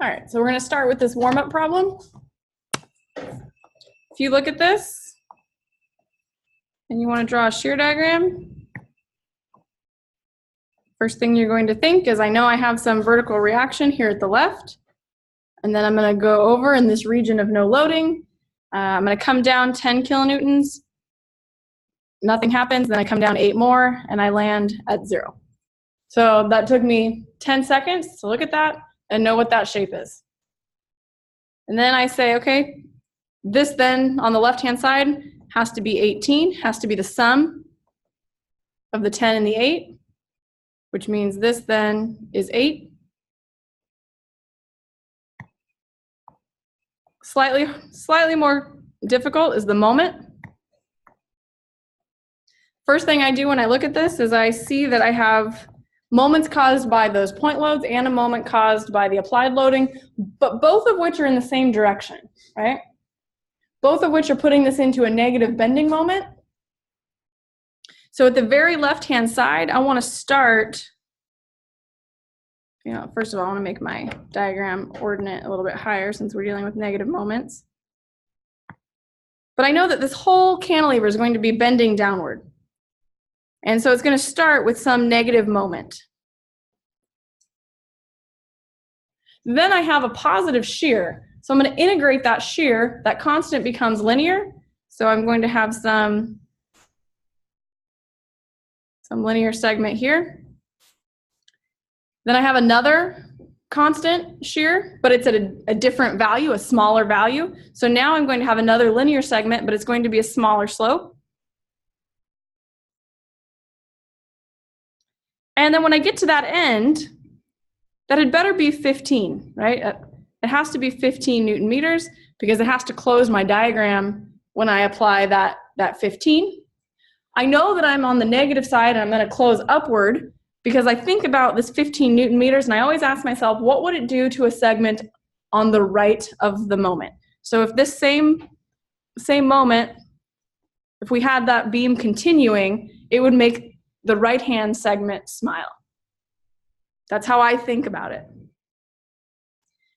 All right, so we're going to start with this warm-up problem. If you look at this and you want to draw a shear diagram, first thing you're going to think is, I know I have some vertical reaction here at the left, and then I'm going to go over in this region of no loading. I'm going to come down 10 kilonewtons, nothing happens, then I come down 8 more, and I land at 0. So that took me 10 seconds to look at that and know what that shape is. And then I say, okay, this then on the left-hand side has to be 18, has to be the sum of the 10 and the 8, which means this then is 8. Slightly more difficult is the moment. First thing I do when I look at this is I see that I have moments caused by those point loads and a moment caused by the applied loading, but both of which are in the same direction, right? Both of which are putting this into a negative bending moment. So at the very left-hand side, I want to start, first of all, I want to make my diagram ordinate a little bit higher since we're dealing with negative moments. But I know that this whole cantilever is going to be bending downward. And so it's going to start with some negative moment. Then I have a positive shear. So I'm going to integrate that shear. That constant becomes linear. So I'm going to have some linear segment here. Then I have another constant shear, but it's at a different value, a smaller value. So now I'm going to have another linear segment, but it's going to be a smaller slope. And then when I get to that end, that had better be 15, right? It has to be 15 Newton meters because it has to close my diagram when I apply that 15. I know that I'm on the negative side and I'm going to close upward because I think about this 15 Newton meters and I always ask myself, what would it do to a segment on the right of the moment? So if this same moment, if we had that beam continuing, it would make the right-hand segment smile. That's how I think about it.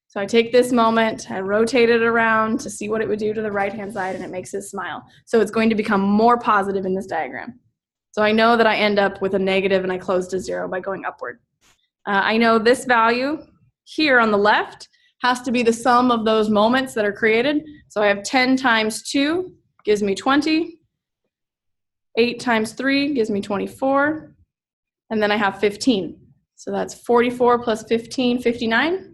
So I take this moment, I rotate it around to see what it would do to the right-hand side, and it makes it smile. So it's going to become more positive in this diagram. So I know that I end up with a negative and I close to 0 by going upward. I know this value here on the left has to be the sum of those moments that are created. So I have 10 times 2 gives me 20. 8 times 3 gives me 24, and then I have 15. So that's 44 plus 15, 59.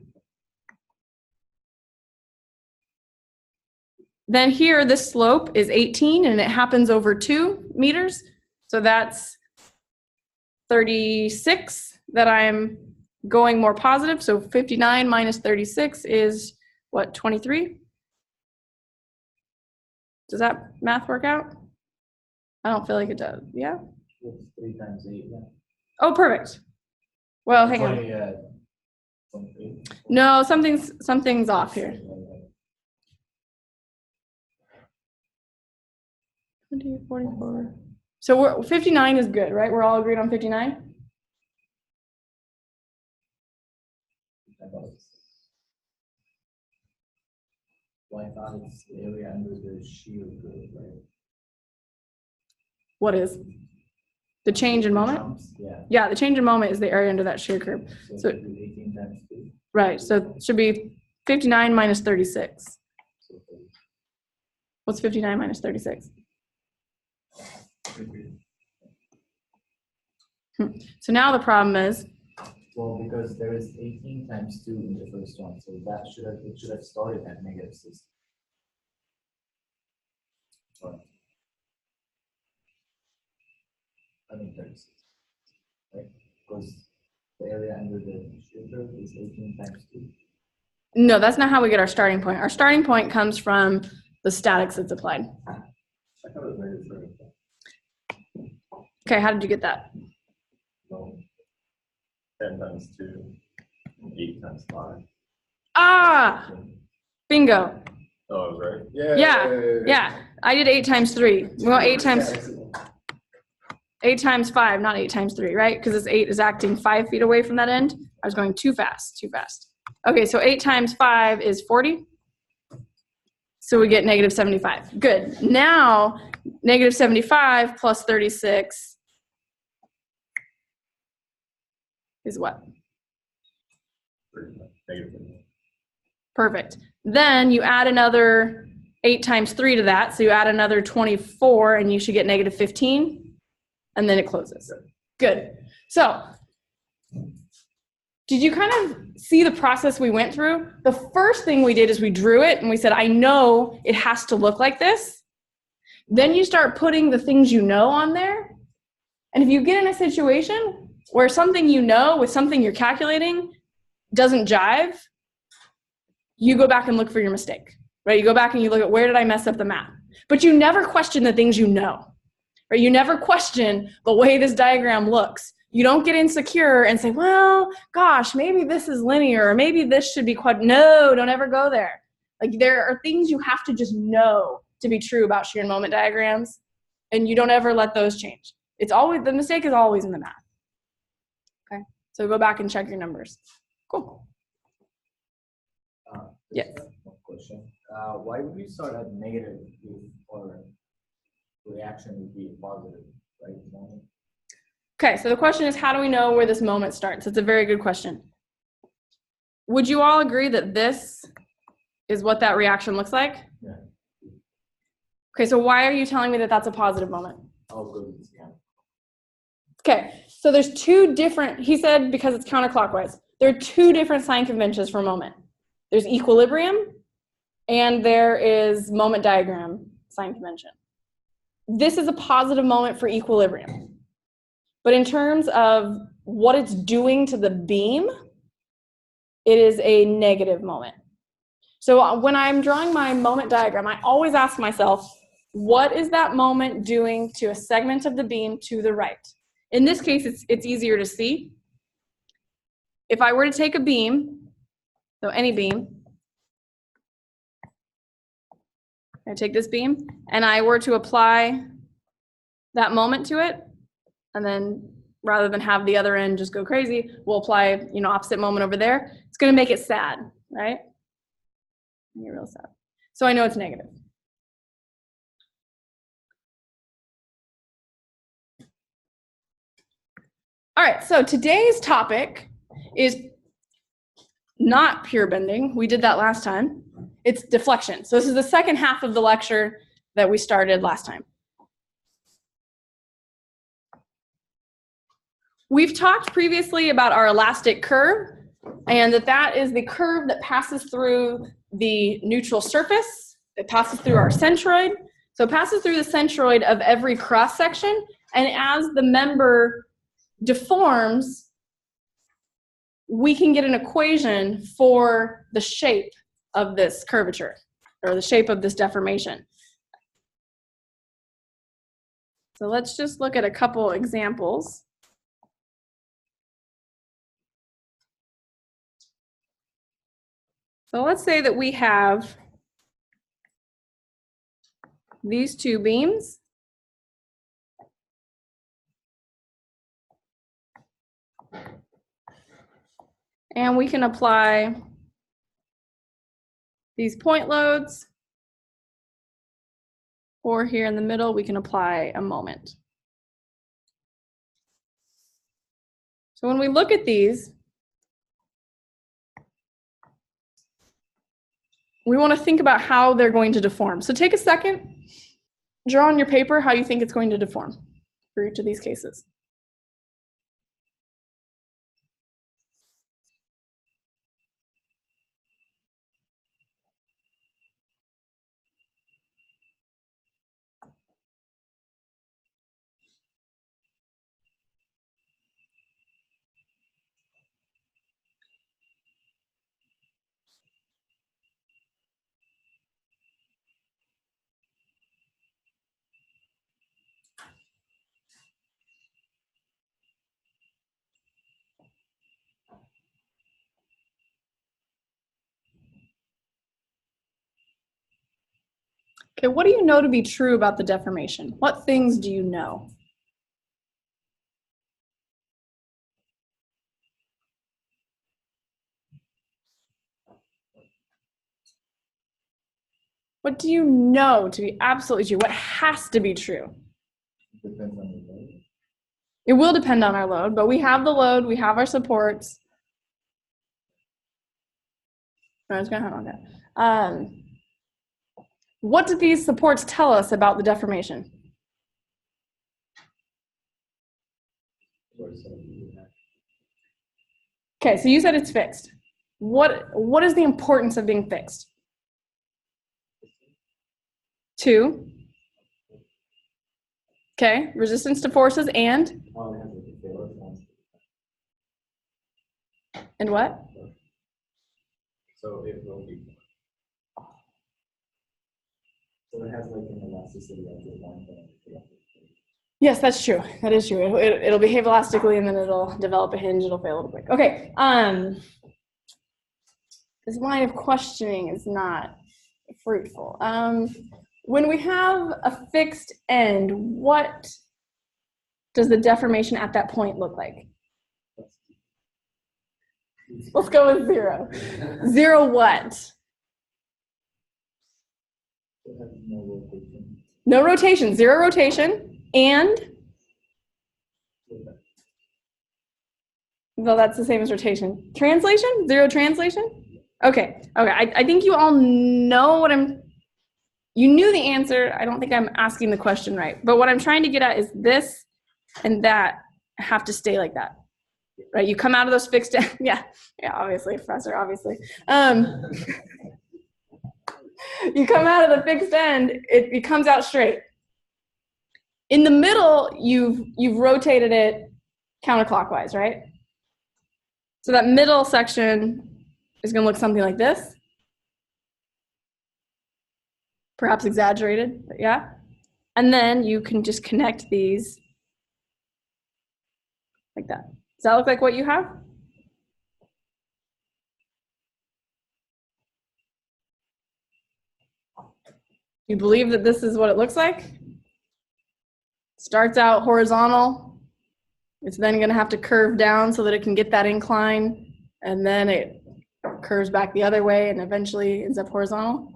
Then here, this slope is 18, and it happens over 2 meters. So that's 36 that I'm going more positive. So 59 minus 36 is, what, 23? Does that math work out? I don't feel like it does. Yeah? 3 times 8, yeah. Oh, perfect. Well, hang on. 23. No, something's off here. 20, 44. So 59 is good, right? We're all agreed on 59? Well, I thought it's the area under the shear curve, right? What is? The change in moment? Yeah, the change in moment is the area under that shear curve. So 18 times 2. Right, so it should be 59 minus 36. What's 59 minus 36? So now the problem is, well, because there is 18 times 2 in the first one, so that should have started at negative 6. I mean 36, right? Because the area under the shear curve is 18 times 2. no, that's not how we get our starting point. Our starting point comes from the statics that's applied. I thought it was negative 30. Okay, how did you get that? No. 10 times 2, 8 times 5. Ah, bingo. Oh, I was right. Yeah. I did 8 times 3. Well, 8 times 5, not 8 times 3, right? Because this 8 is acting 5 feet away from that end. I was going too fast. Okay, so 8 times 5 is 40. So we get negative 75. Good. Now, negative 75 plus 36 is what? Negative. Perfect. Then you add another 8 times 3 to that. So you add another 24, and you should get negative 15. And then it closes. Good. So did you kind of see the process we went through? The first thing we did is we drew it, and we said, I know it has to look like this. Then you start putting the things you know on there. And if you get in a situation where something you know with something you're calculating doesn't jive, you go back and look for your mistake, right? You go back and you look at, where did I mess up the math? But you never question the things you know, right? You never question the way this diagram looks. You don't get insecure and say, well, gosh, maybe this is linear, or maybe this should be quad. No, don't ever go there. Like, there are things you have to just know to be true about shear and moment diagrams, and you don't ever let those change. It's always, the mistake is always in the math. Okay, so go back and check your numbers. Cool. Yes. One question. Why would we start at negative if our reaction would be positive, right? Okay, so the question is, how do we know where this moment starts? It's a very good question. Would you all agree that this is what that reaction looks like? Yeah. Okay, so why are you telling me that that's a positive moment? How good is it? Okay, so there's two different, he said because it's counterclockwise. There are two different sign conventions for moment. There's equilibrium, and there is moment diagram sign convention. This is a positive moment for equilibrium. But in terms of what it's doing to the beam, it is a negative moment. So when I'm drawing my moment diagram, I always ask myself, what is that moment doing to a segment of the beam to the right? In this case, it's easier to see. If I were to take a beam, so any beam, I take this beam, and I were to apply that moment to it, and then rather than have the other end just go crazy, we'll apply, opposite moment over there. It's going to make it sad, right? Make it real sad. So I know it's negative. All right, so today's topic is not pure bending. We did that last time. It's deflection. So this is the second half of the lecture that we started last time. We've talked previously about our elastic curve, and that is the curve that passes through the neutral surface. It passes through our centroid. So it passes through the centroid of every cross section, and as the member deforms, we can get an equation for the shape of this curvature, or the shape of this deformation. So let's just look at a couple examples. So let's say that we have these two beams. And we can apply these point loads, or here in the middle, we can apply a moment. So when we look at these, we want to think about how they're going to deform. So take a second, draw on your paper how you think it's going to deform for each of these cases. Okay, what do you know to be true about the deformation? What things do you know? What do you know to be absolutely true? What has to be true? Depends on the load. It will depend on our load, but we have the load, we have our supports. I was gonna have on that. What do these supports tell us about the deformation? Okay, so you said it's fixed. What is the importance of being fixed? 2. Okay, resistance to forces and what? So it will be. So it has like an elasticity of the one thing. Yes, that's true. That is true. It'll behave elastically and then it'll develop a hinge. It'll fail a little quick. Okay. This line of questioning is not fruitful. When we have a fixed end, what does the deformation at that point look like? Let's go with 0. 0 what? No rotation. 0 rotation. And? Well, that's the same as rotation. Translation? 0 translation? Okay. I think you all know what you knew the answer. I don't think I'm asking the question right. But what I'm trying to get at is this and that have to stay like that. Right? You come out of those fixed ends. Yeah, obviously, professor, obviously. You come out of the fixed end, it comes out straight. In the middle, you've rotated it counterclockwise, right? So that middle section is going to look something like this. Perhaps exaggerated, but yeah. And then you can just connect these like that. Does that look like what you have? You believe that this is what it looks like? Starts out horizontal. It's then going to have to curve down so that it can get that incline, and then it curves back the other way and eventually ends up horizontal.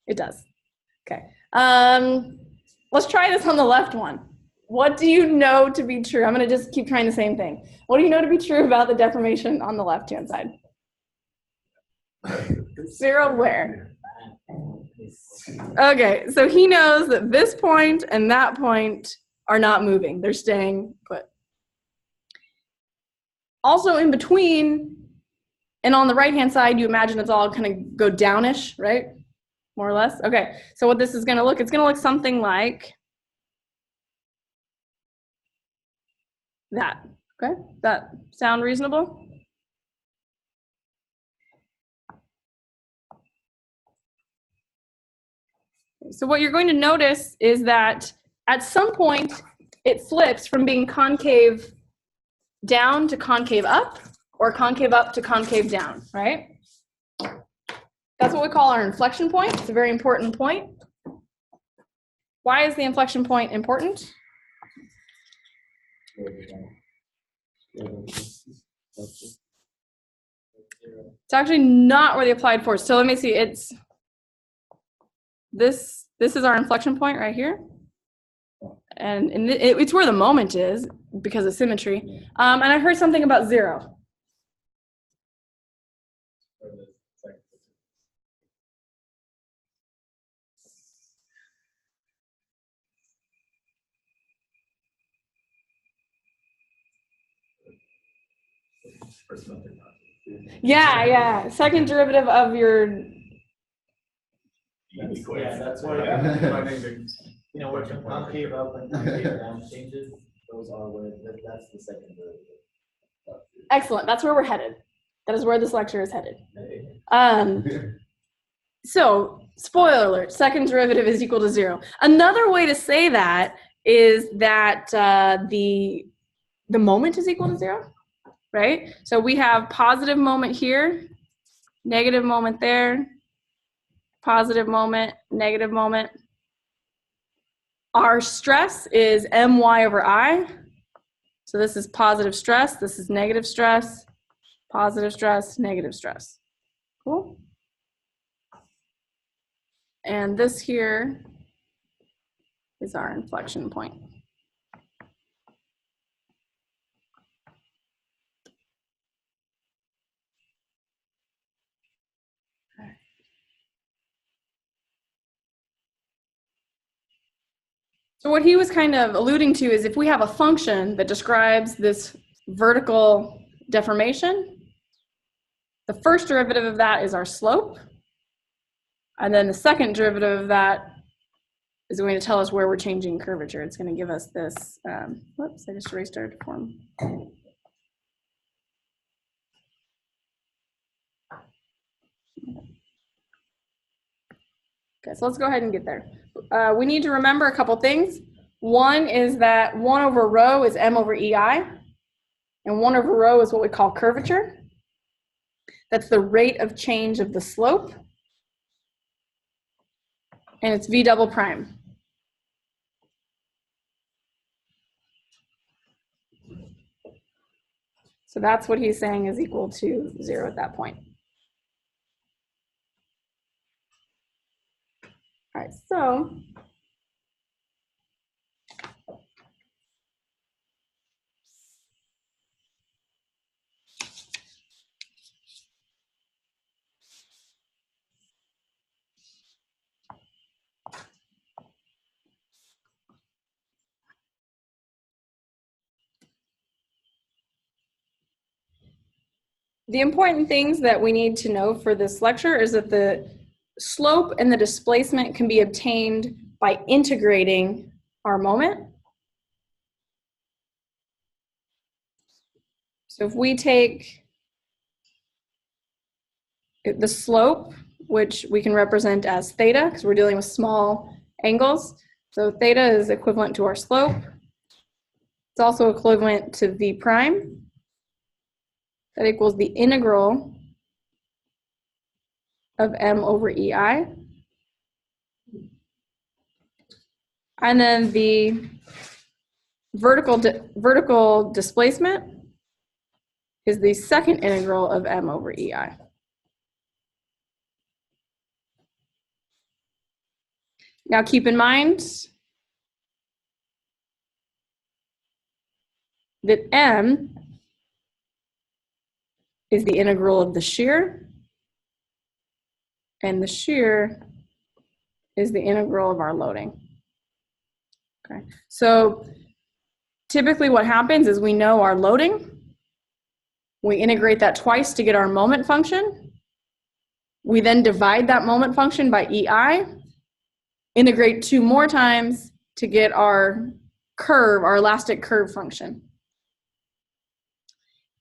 It does. Okay. Let's try this on the left one. What do you know to be true? I'm going to just keep trying the same thing. What do you know to be true about the deformation on the left-hand side? 0 where? Okay, so he knows that this point and that point are not moving. They're staying put. Also in between and on the right-hand side, you imagine it's all kind of go downish, right? More or less. Okay, so what this is going to look, it's going to look something like that. Okay, does that sound reasonable? So what you're going to notice is that at some point it flips from being concave down to concave up, or concave up to concave down, right? That's what we call our inflection point. It's a very important point. Why is the inflection point important? It's actually not where the applied force. So let me see. It's this is our inflection point right here. And it's where the moment is because of symmetry. And I heard something about 0. Yeah. Second derivative of your. Yeah, that's why. You know, where concave up and concave down changes, those are where that's the second derivative. Excellent. That's where we're headed. That is where this lecture is headed. So, spoiler alert, second derivative is equal to 0. Another way to say that is that the moment is equal to 0, right? So we have positive moment here, negative moment there, positive moment, negative moment. Our stress is my over I. So this is positive stress, this is negative stress. positive stress, negative stress. Cool. And this here is our inflection point. So what he was kind of alluding to is if we have a function that describes this vertical deformation, the first derivative of that is our slope. And then the second derivative of that is going to tell us where we're changing curvature. It's going to give us this, whoops, I just erased our deform. Okay, so let's go ahead and get there. We need to remember a couple things. One is that 1 over rho is m over EI, and 1 over rho is what we call curvature. That's the rate of change of the slope, and it's v double prime. So that's what he's saying is equal to 0 at that point. All right, so the important things that we need to know for this lecture is that the slope and the displacement can be obtained by integrating our moment. So if we take the slope, which we can represent as theta, because we're dealing with small angles. So theta is equivalent to our slope. It's also equivalent to v prime. That equals the integral of m over EI. And then the vertical displacement is the second integral of m over EI. Now keep in mind that m is the integral of the shear, and the shear is the integral of our loading. Okay, so typically what happens is we know our loading, we integrate that twice to get our moment function, we then divide that moment function by EI, integrate 2 more times to get our curve, our elastic curve function.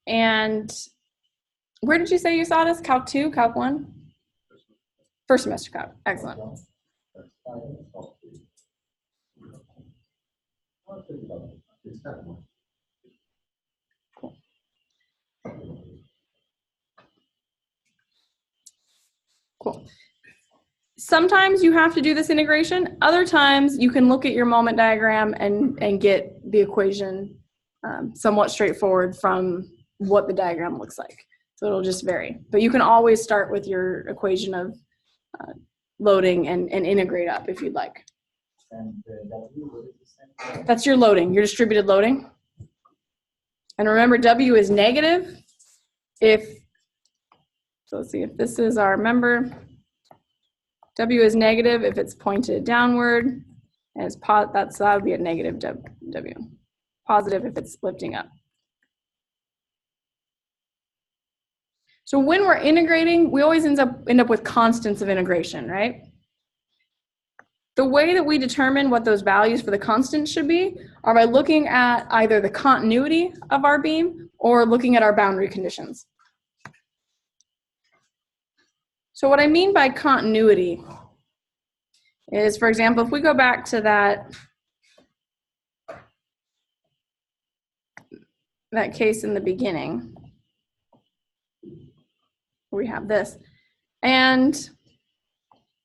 And where did you say you saw this? Calc 2, Calc 1? First semester Calc, excellent. Cool. Sometimes you have to do this integration. Other times you can look at your moment diagram and get the equation somewhat straightforward from what the diagram looks like. So it'll just vary. But you can always start with your equation of loading and integrate up if you'd like. And W, what is the same? That's your loading, your distributed loading. And remember, W is negative if, so let's see, if this is our member, W is negative if it's pointed downward, and it's that would be a negative W. Positive if it's lifting up. So when we're integrating, we always end up with constants of integration, right? The way that we determine what those values for the constants should be are by looking at either the continuity of our beam or looking at our boundary conditions. So what I mean by continuity is, for example, if we go back to that case in the beginning, we have this, and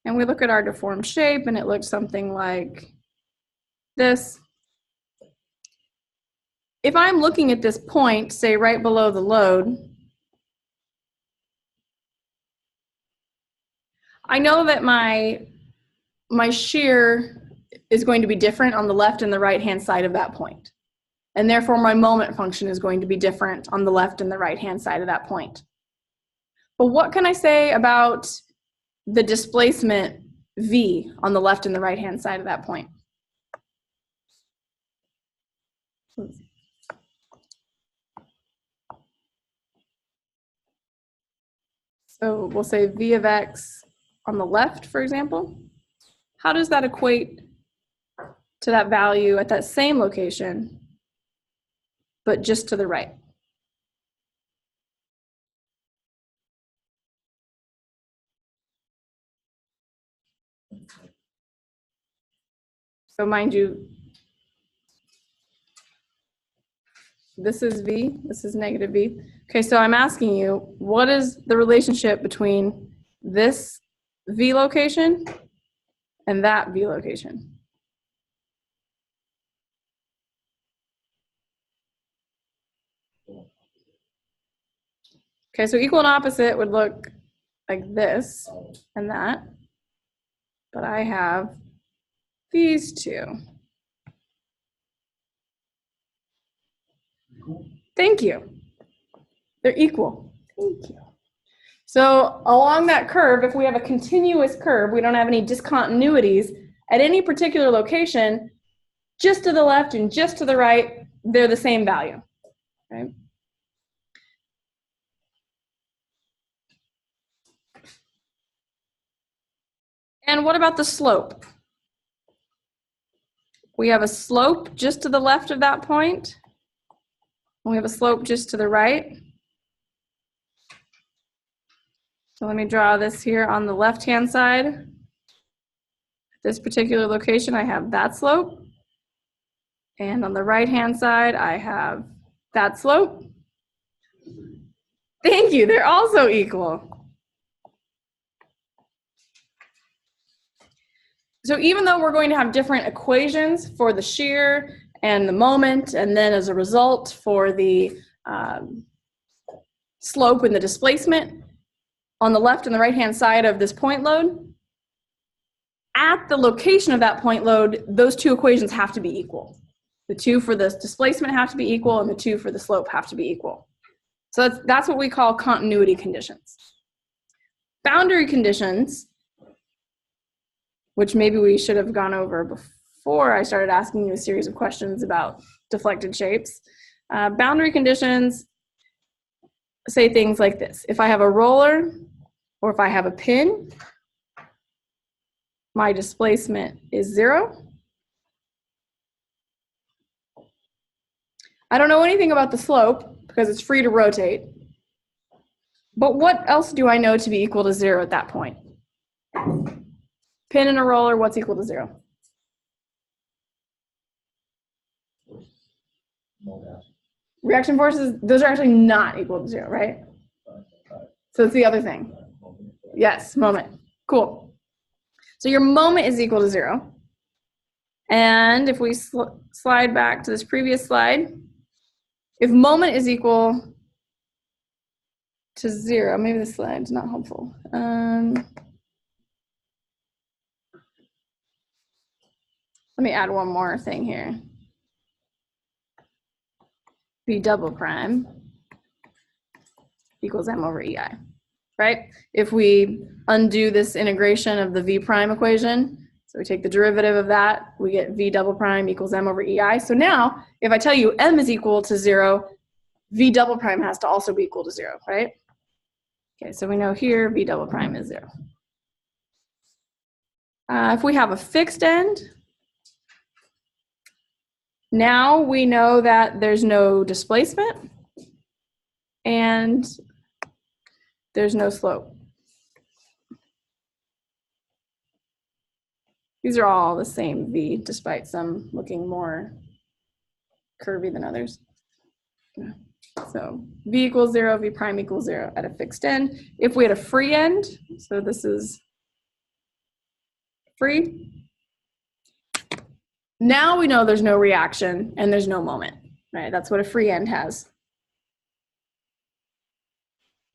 we look at our deformed shape and it looks something like this. If I'm looking at this point, say right below the load, I know that my shear is going to be different on the left and the right-hand side of that point. And therefore, my moment function is going to be different on the left and the right-hand side of that point. But what can I say about the displacement V on the left and the right-hand side of that point? So we'll say V of X on the left, for example. How does that equate to that value at that same location, but just to the right? So mind you, this is V, this is negative V. Okay, so I'm asking you, what is the relationship between this V location and that V location? Okay, so equal and opposite would look like this and that, but I have these two. Thank you. They're equal. Thank you. So along that curve, if we have a continuous curve, we don't have any discontinuities at any particular location, just to the left and just to the right, they're the same value. Okay? And what about the slope? We have a slope just to the left of that point. We have a slope just to the right. So let me draw this here on the left-hand side. This particular location, I have that slope. And on the right-hand side, I have that slope. Thank you, they're also equal. So even though we're going to have different equations for the shear and the moment, and then as a result for the slope and the displacement, on the left and the right-hand side of this point load, at the location of that point load, those two equations have to be equal. The two for the displacement have to be equal, and the two for the slope have to be equal. So that's what we call continuity conditions. Boundary conditions, which maybe we should have gone over before I started asking you a series of questions about deflected shapes. Boundary conditions say things like this. If I have a roller or if I have a pin, my displacement is 0. I don't know anything about the slope because it's free to rotate. But what else do I know to be equal to 0 at that point? Pin and a roller, what's equal to 0? Reaction forces, those are actually not equal to 0, right? So it's the other thing. Yes, moment. Cool. So your moment is equal to 0. And if we slide back to this previous slide, if moment is equal to 0, maybe this slide's not helpful. Let me add one more thing here. V double prime equals m over EI, right? If we undo this integration of the V prime equation, so we take the derivative of that, we get V double prime equals m over EI. So now, if I tell you m is equal to 0, V double prime has to also be equal to 0, right? Okay, so we know here V double prime is 0. If we have a fixed end, now we know that there's no displacement and there's no slope. These are all the same V, despite some looking more curvy than others. So V equals 0, V prime equals 0 at a fixed end. If we had a free end, so this is free, now we know there's no reaction and there's no moment, right? That's what a free end has.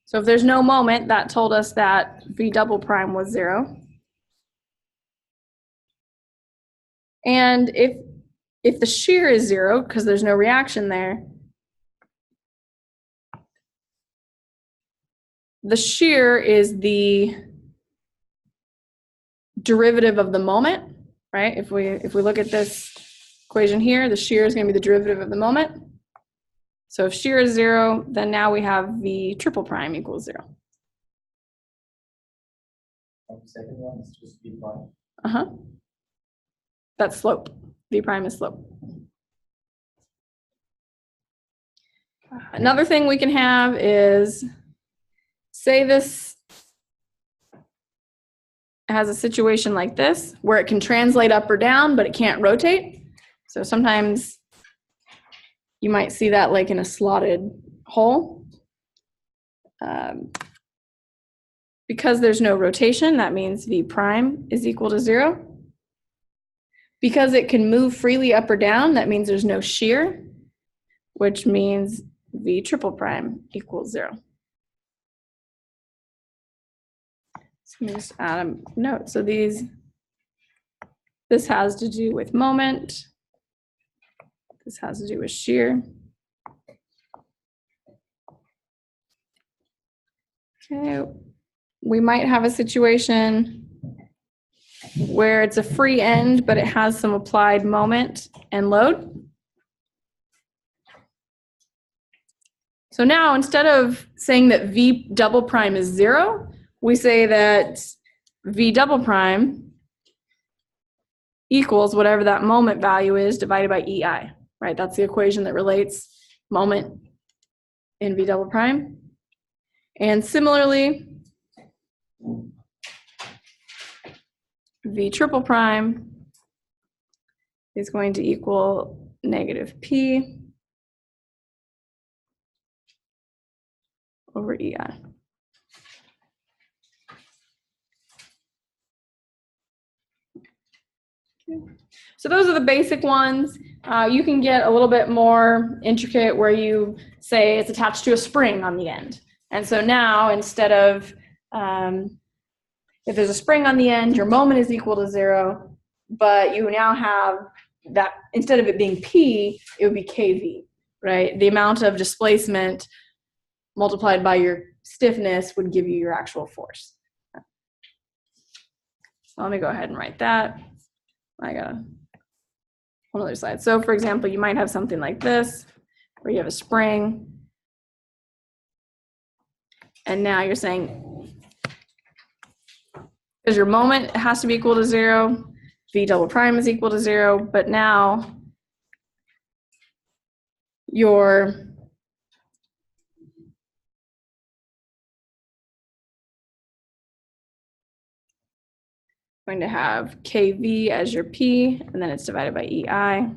So if there's no moment, that told us that V double prime was 0. And if the shear is 0, because there's no reaction there, the shear is the derivative of the moment, right? If we look at this equation here, the shear is going to be the derivative of the moment. So if shear is 0, then now we have V triple prime equals 0. The second one is just V prime. That's slope. V prime is slope. Another thing we can have is, say this has a situation like this, where it can translate up or down, but it can't rotate. So sometimes you might see that like in a slotted hole. Because there's no rotation, that means V prime is equal to 0. Because it can move freely up or down, that means there's no shear, which means V triple prime equals 0. So let me just add a note. So this has to do with moment. This has to do with shear. Okay, we might have a situation where it's a free end, but it has some applied moment and load. So now, instead of saying that V double prime is 0, we say that V double prime equals whatever that moment value is divided by EI, right? That's the equation that relates moment in V double prime. And similarly, V triple prime is going to equal negative P over EI. Okay. So those are the basic ones. You can get a little bit more intricate where you say it's attached to a spring on the end. And so now, instead of, if there's a spring on the end, your moment is equal to 0, but you now have that, instead of it being P, it would be KV, right? The amount of displacement multiplied by your stiffness would give you your actual force. So let me go ahead and write that. I got a whole other slide. So for example, you might have something like this, where you have a spring, and now you're saying, because your moment has to be equal to 0, V double prime is equal to 0, but now you're going to have KV as your P, and then it's divided by EI.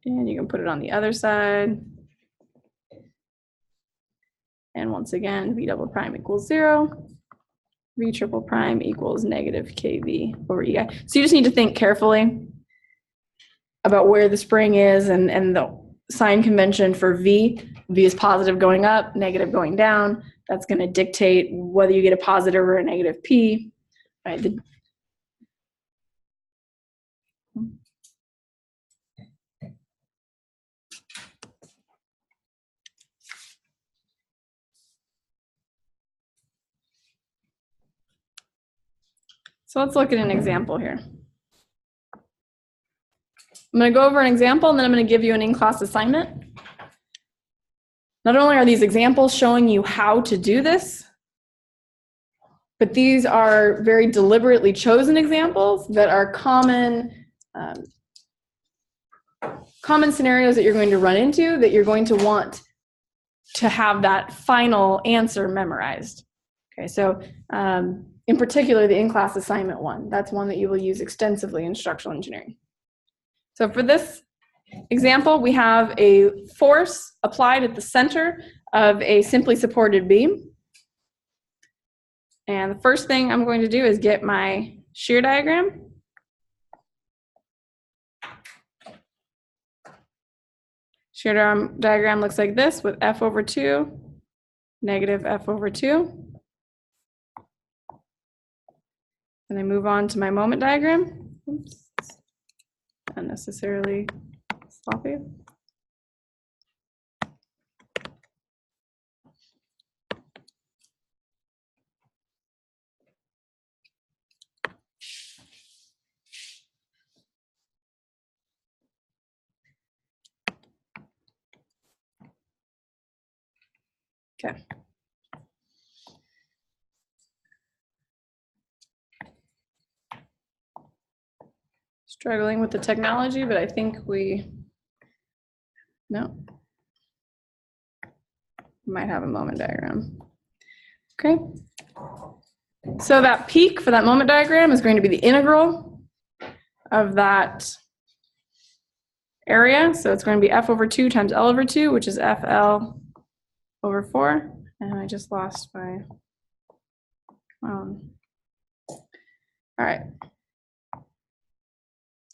And you can put it on the other side. And once again, V double prime equals 0. V triple prime equals negative KV over EI. So you just need to think carefully about where the spring is and the sign convention for V. V is positive going up, negative going down. That's going to dictate whether you get a positive or a negative P. Right? So let's look at an example here. I'm going to go over an example, and then I'm going to give you an in-class assignment. Not only are these examples showing you how to do this, but these are very deliberately chosen examples that are common scenarios that you're going to run into, that you're going to want to have that final answer memorized. Okay, so in particular, the in-class assignment one, that's one that you will use extensively in structural engineering. So for this example, we have a force applied at the center of a simply supported beam. And the first thing I'm going to do is get my shear diagram. Shear diagram looks like this with F over 2, negative F over 2. And I move on to my moment diagram. Oops. Unnecessarily sloppy. Okay. Struggling with the technology, but I think no. Might have a moment diagram. Okay. So that peak for that moment diagram is going to be the integral of that area. So it's going to be F over 2 times L over 2, which is FL over 4. And I just lost my, all right.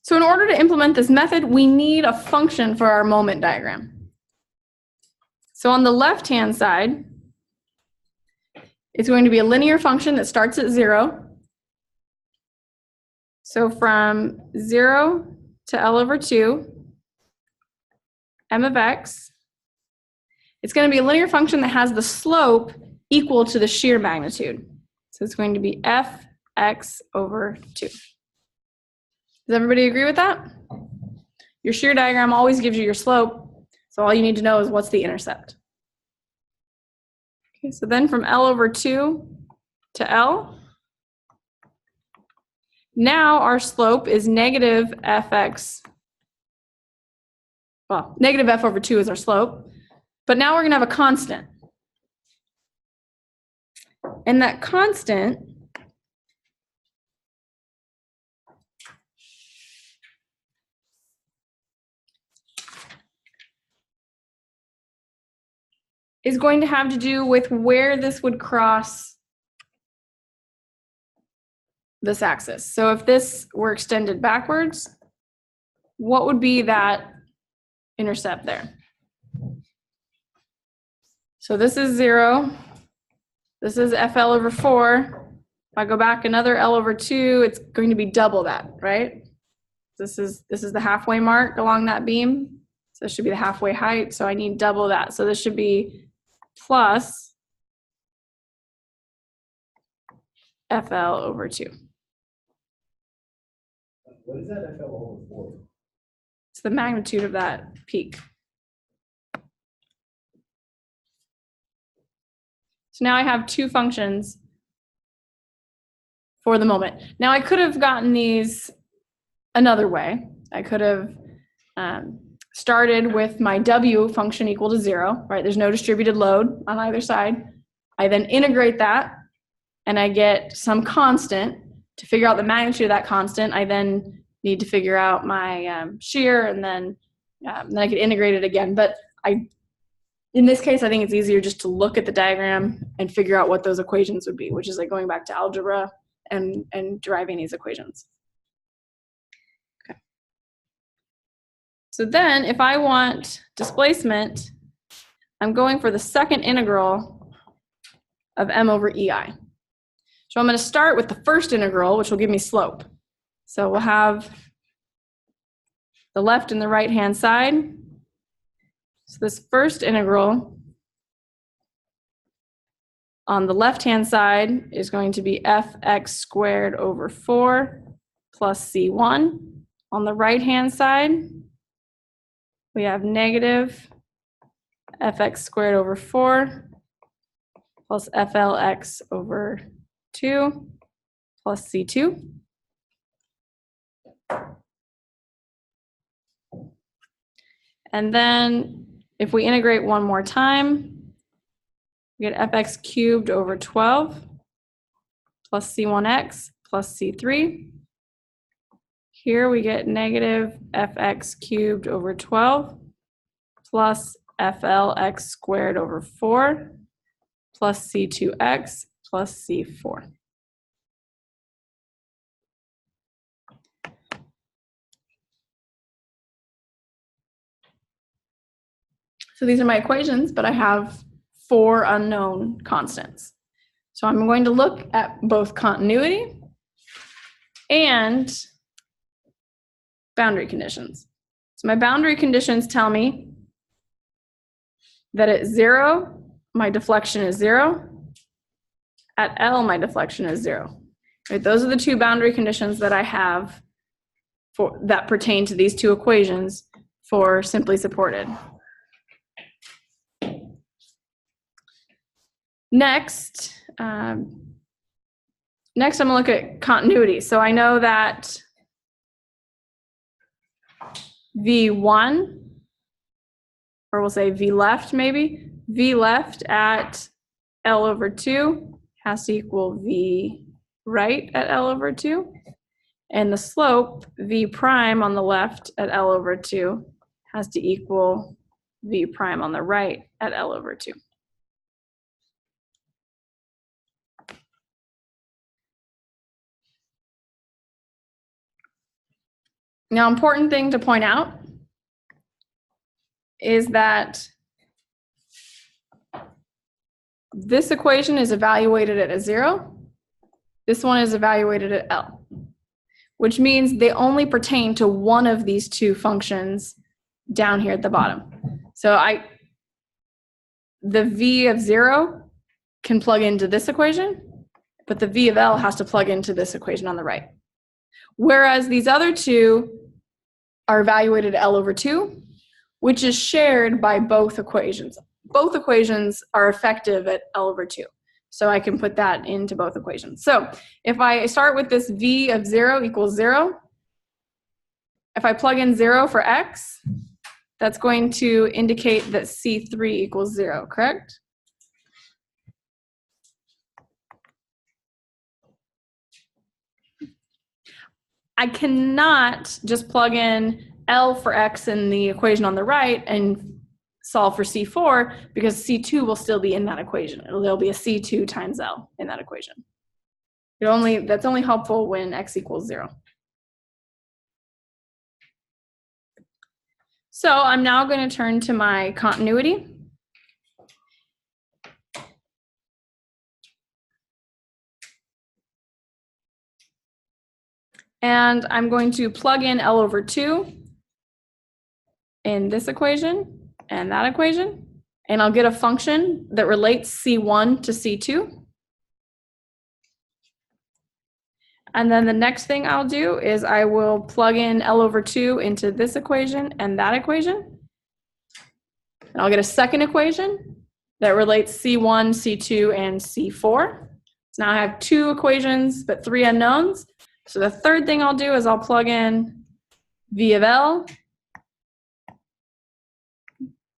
So in order to implement this method, we need a function for our moment diagram. So on the left-hand side, it's going to be a linear function that starts at 0. So from 0 to L over 2, m of x, it's going to be a linear function that has the slope equal to the shear magnitude. So it's going to be fx over 2. Does everybody agree with that? Your shear diagram always gives you your slope, so all you need to know is what's the intercept. Okay, so then from L over 2 to L, now our slope is negative fx, well, negative f over 2 is our slope, but now we're going to have a constant. And that constant is going to have to do with where this would cross this axis. So if this were extended backwards, what would be that intercept there? So this is 0. This is FL over 4. If I go back another L over 2, it's going to be double that, right? This is the halfway mark along that beam. So this should be the halfway height. So I need double that. So this should be plus FL over 2. What is that FL over 4? It's the magnitude of that peak. So now I have two functions for the moment. Now I could have gotten these another way. I could have started with my W function equal to 0, right? There's no distributed load on either side. I then integrate that and I get some constant. To figure out the magnitude of that constant, I then need to figure out my shear, and then I could integrate it again. But in this case, I think it's easier just to look at the diagram and figure out what those equations would be, which is like going back to algebra and deriving these equations. Okay. So then if I want displacement, I'm going for the second integral of m over EI. So I'm going to start with the first integral, which will give me slope. So we'll have the left and the right-hand side. So this first integral on the left-hand side is going to be fx squared over 4 plus c1. On the right-hand side, we have negative fx squared over 4 plus flx over 2 plus c2. And then if we integrate one more time, we get fx cubed over 12 plus c1x plus c3. Here we get negative fx cubed over 12 plus flx squared over 4 plus c2x plus c4. So these are my equations, but I have 4 unknown constants. So I'm going to look at both continuity and boundary conditions. So my boundary conditions tell me that at 0, my deflection is 0. At L, my deflection is 0. Right, those are the 2 boundary conditions that I have that pertain to these 2 equations for simply supported. Next, I'm going to look at continuity. So I know that V1, or we'll say V left maybe, V left at L over 2 has to equal V right at L over 2. And the slope, V prime on the left at L over 2, has to equal V prime on the right at L over 2. Now, important thing to point out is that this equation is evaluated at a 0. This one is evaluated at L, which means they only pertain to one of these 2 functions down here at the bottom. So the V of 0 can plug into this equation, but the V of L has to plug into this equation on the right. Whereas these other 2 are evaluated at L over 2, which is shared by both equations. Both equations are effective at L over 2. So I can put that into both equations. So if I start with this V of 0 equals 0, if I plug in 0 for X, that's going to indicate that C3 equals 0, correct? I cannot just plug in L for X in the equation on the right and solve for C4 because C2 will still be in that equation. There'll be a C2 times L in that equation. That's only helpful when X equals 0. So I'm now going to turn to my continuity. And I'm going to plug in L over 2 in this equation and that equation, and I'll get a function that relates C1 to C2. And then the next thing I'll do is I will plug in L over 2 into this equation and that equation. And I'll get a second equation that relates C1, C2, and C4. So now I have 2 equations, but 3 unknowns. So the third thing I'll do is I'll plug in V of L.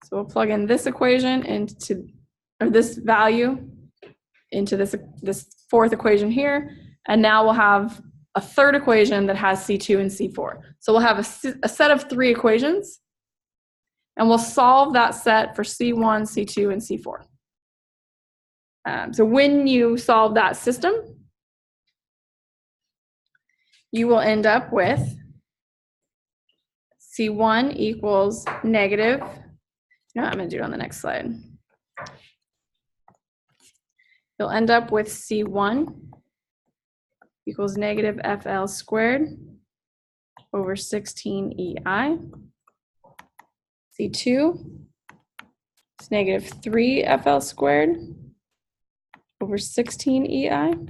So we'll plug in this equation into, or this value into this fourth equation here. And now we'll have a third equation that has C2 and C4. So we'll have a set of 3 equations, and we'll solve that set for C1, C2, and C4. So when you solve that system, you will end up with C1 equals negative. No, I'm going to do it on the next slide. You'll end up with C1 equals negative FL squared over 16EI. C2 is negative 3 FL squared over 16EI.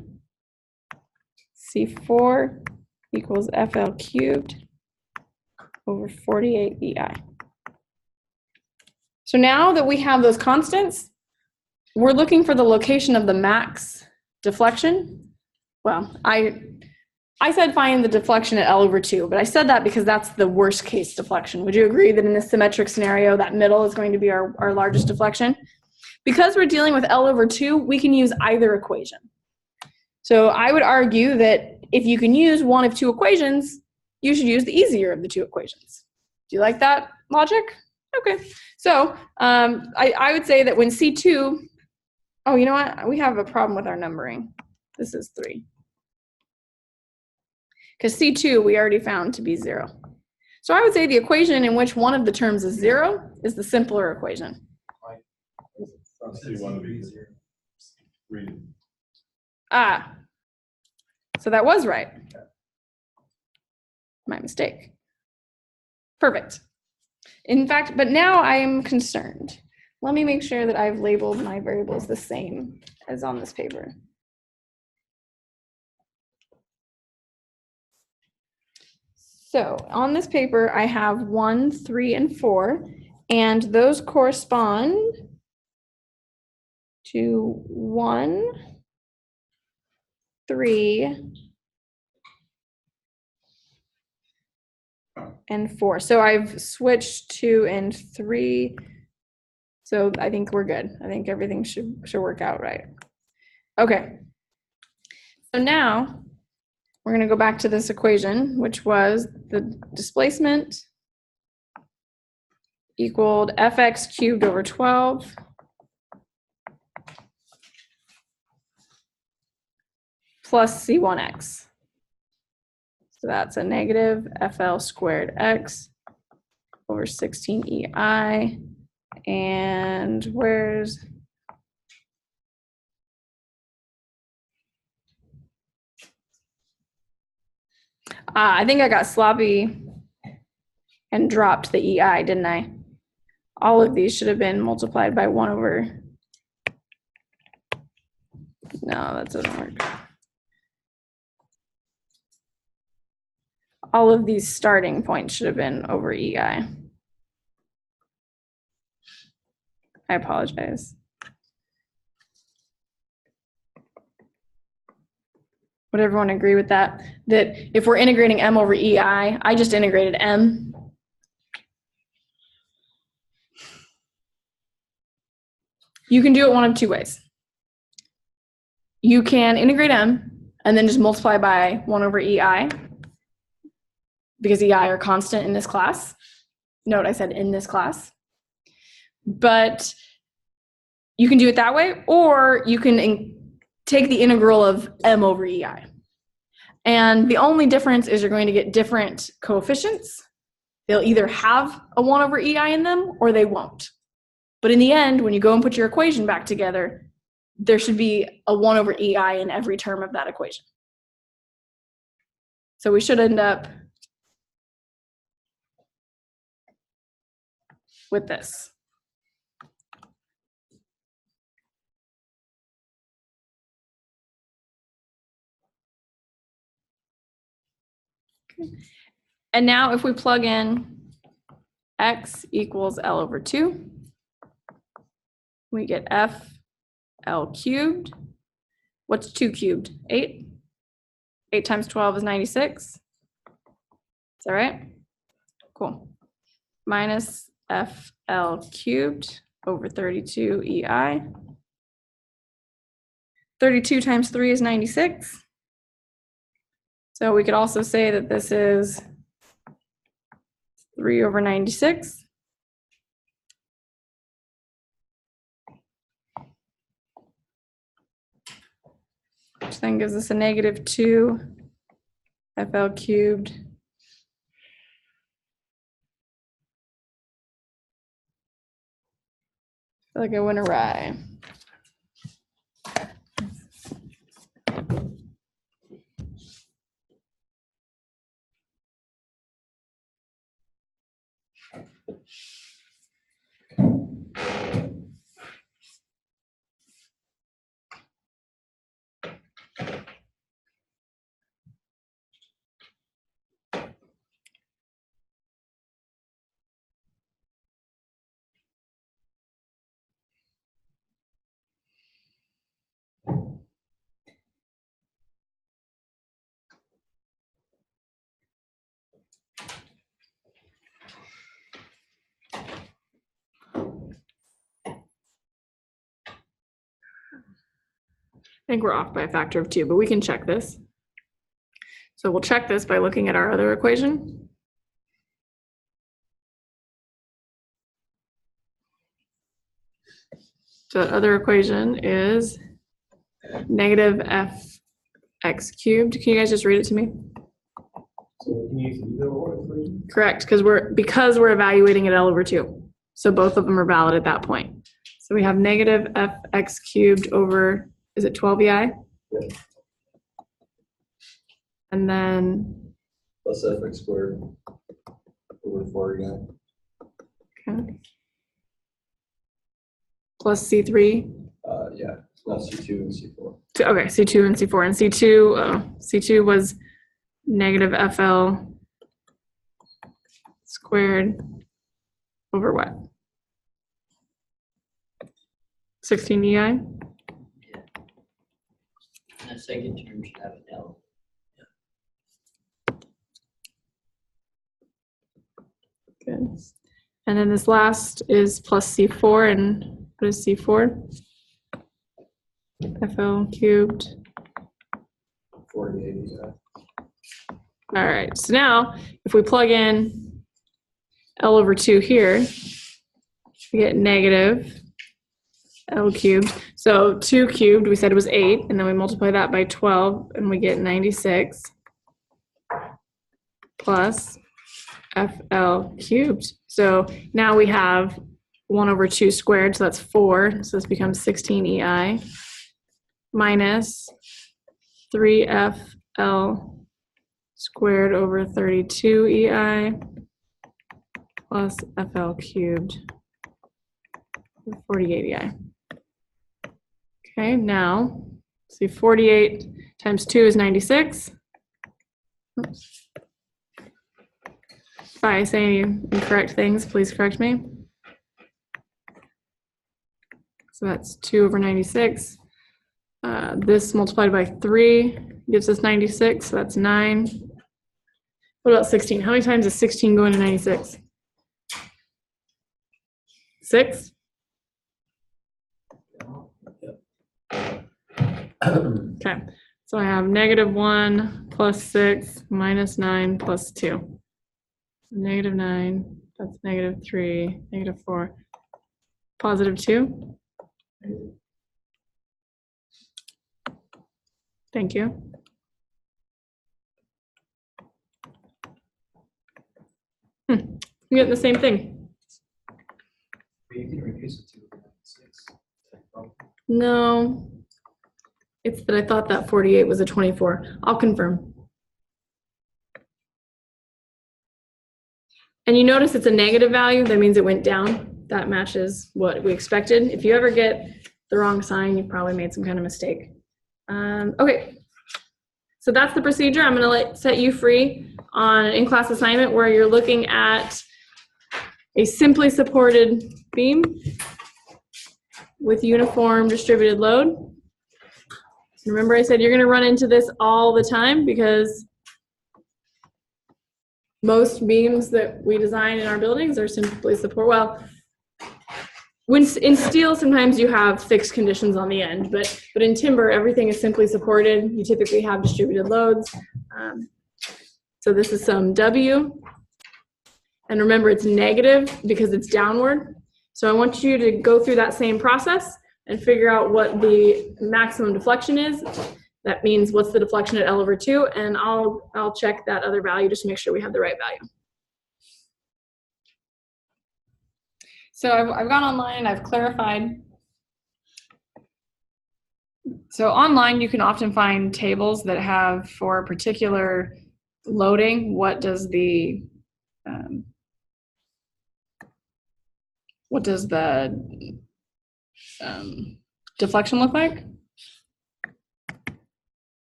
C4 equals FL cubed over 48EI. So now that we have those constants, we're looking for the location of the max deflection. Well, I said find the deflection at L over 2, but I said that because that's the worst case deflection. Would you agree that in this symmetric scenario, that middle is going to be our largest deflection? Because we're dealing with L over 2, we can use either equation. So I would argue that if you can use one of 2 equations, you should use the easier of the 2 equations. Do you like that logic? Okay. So I would say that when C2, oh, you know what? We have a problem with our numbering. This is 3. Because C2 we already found to be 0. So I would say the equation in which one of the terms is 0 is the simpler equation. Ah, so that was right. My mistake. Perfect. In fact, but now I am concerned. Let me make sure that I've labeled my variables the same as on this paper. So on this paper, I have 1, 3, and 4, and those correspond to 1, 3, and 4. So I've switched 2 and 3. So I think we're good. I think everything should work out right. Okay. So now we're going to go back to this equation, which was the displacement equaled fx cubed over 12 plus c1x. So that's a negative FL squared x over 16EI. And where's I think I got sloppy and dropped the EI, didn't I? All of these should have been multiplied by 1 over. No, that doesn't work. All of these starting points should have been over EI. I apologize. Would everyone agree with that? That if we're integrating M over EI, I just integrated M. You can do it one of 2 ways. You can integrate M and then just multiply by 1 over EI, because EI are constant in this class. Note I said in this class. But you can do it that way, or you can take the integral of M over EI. And the only difference is you're going to get different coefficients. They'll either have a 1 over EI in them, or they won't. But in the end, when you go and put your equation back together, there should be a 1 over EI in every term of that equation. So we should end up with this. Okay. And now if we plug in x equals L over 2, we get FL cubed. What's 2 cubed? 8? 8 times 12 is 96. Is that right? Cool. Minus FL cubed over 32 EI. 32 times 3 is 96. So we could also say that this is 3 over 96. Which then gives us a negative 2 FL cubed I feel like I went awry. I think we're off by a factor of 2, but we can check this. So we'll check this by looking at our other equation. So that other equation is negative fx cubed. Can you guys just read it to me? So we can use either or equation? Correct, because we're evaluating at L over 2. So both of them are valid at that point. So we have negative fx cubed over, is it 12ei? Yep. And then, Plus fx squared over 4ei. okay. Plus C3. Yeah, plus C2 and C4. Okay, C2 and C4. And C2 was negative FL squared over what? 16 EI? Yeah. And the second term should have an L. Good. And then this last is plus C4, and what is C4? FL cubed. 48 EI. All right, so now if we plug in L over 2 here, we get negative L cubed. So 2 cubed, we said it was 8, and then we multiply that by 12, and we get 96 plus FL cubed. So now we have 1 over 2 squared, so that's 4. So this becomes 16 EI minus 3FL squared over 32 EI plus FL cubed 48 EI. Okay, now see 48 times 2 is 96. Oops. If I say any incorrect things, please correct me. So that's 2 over 96. This multiplied by 3 gives us 96, so that's 9. What about 16? How many times does 16 go into 96? 6? Okay, so I have negative 1 plus 6 minus 9 plus 2. Negative 9, that's negative 3, negative 4, positive 2. Thank you. I'm getting the same thing. You can reduce it to 6. No, it's that I thought that 48 was a 24. I'll confirm. And you notice it's a negative value, that means it went down. That matches what we expected. If you ever get the wrong sign, you probably made some kind of mistake. Okay, so that's the procedure. I'm gonna set you free on an in-class assignment where you're looking at a simply supported beam with uniform distributed load. Remember I said you're gonna run into this all the time because most beams that we design in our buildings are simply support. Well, when in steel, sometimes you have fixed conditions on the end, but in timber, everything is simply supported. You typically have distributed loads. So this is some W. And remember, it's negative because it's downward. So I want you to go through that same process and figure out what the maximum deflection is. That means what's the deflection at L over 2, and I'll check that other value just to make sure we have the right value. So I've gone online and I've clarified. So online you can often find tables that have for a particular loading, what does the deflection look like?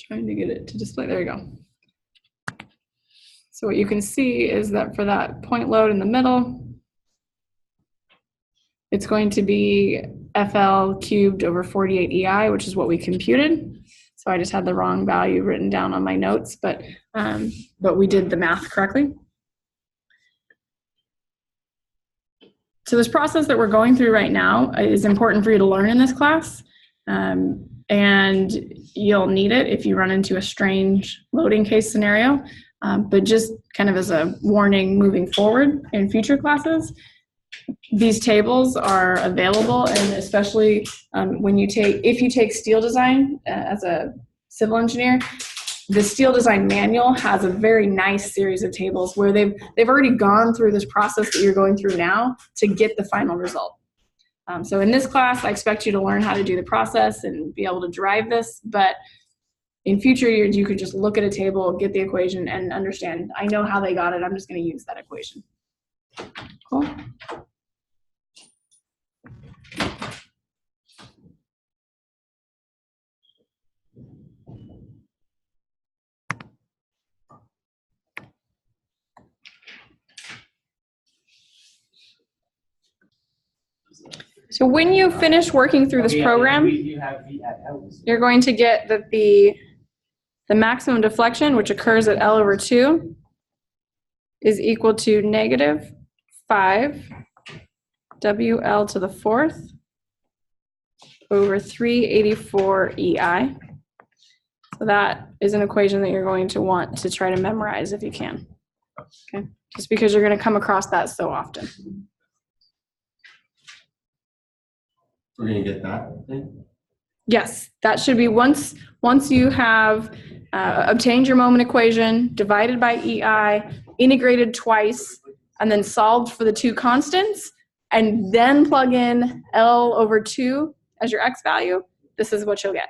Trying to get it to display. There you go. So what you can see is that for that point load in the middle, it's going to be FL cubed over 48 EI, which is what we computed. So I just had the wrong value written down on my notes, but we did the math correctly. So this process that we're going through right now is important for you to learn in this class. And you'll need it if you run into a strange loading case scenario. But just kind of as a warning moving forward in future classes, these tables are available, and especially if you take steel design as a civil engineer, the steel design manual has a very nice series of tables where they've already gone through this process that you're going through now to get the final result. So in this class, I expect you to learn how to do the process and be able to drive this, but in future years, you could just look at a table, get the equation, and understand, I know how they got it, I'm just going to use that equation. Cool. So when you finish working through this program, you're going to get that the maximum deflection, which occurs at L over 2, is equal to negative 5 WL to the 4th over 384 EI. So that is an equation that you're going to want to try to memorize if you can. Okay, just because you're going to come across that so often. We're going to get that thing? Yes, that should be once you have obtained your moment equation, divided by EI, integrated twice, and then solved for the two constants, and then plug in L over 2 as your X value, this is what you'll get.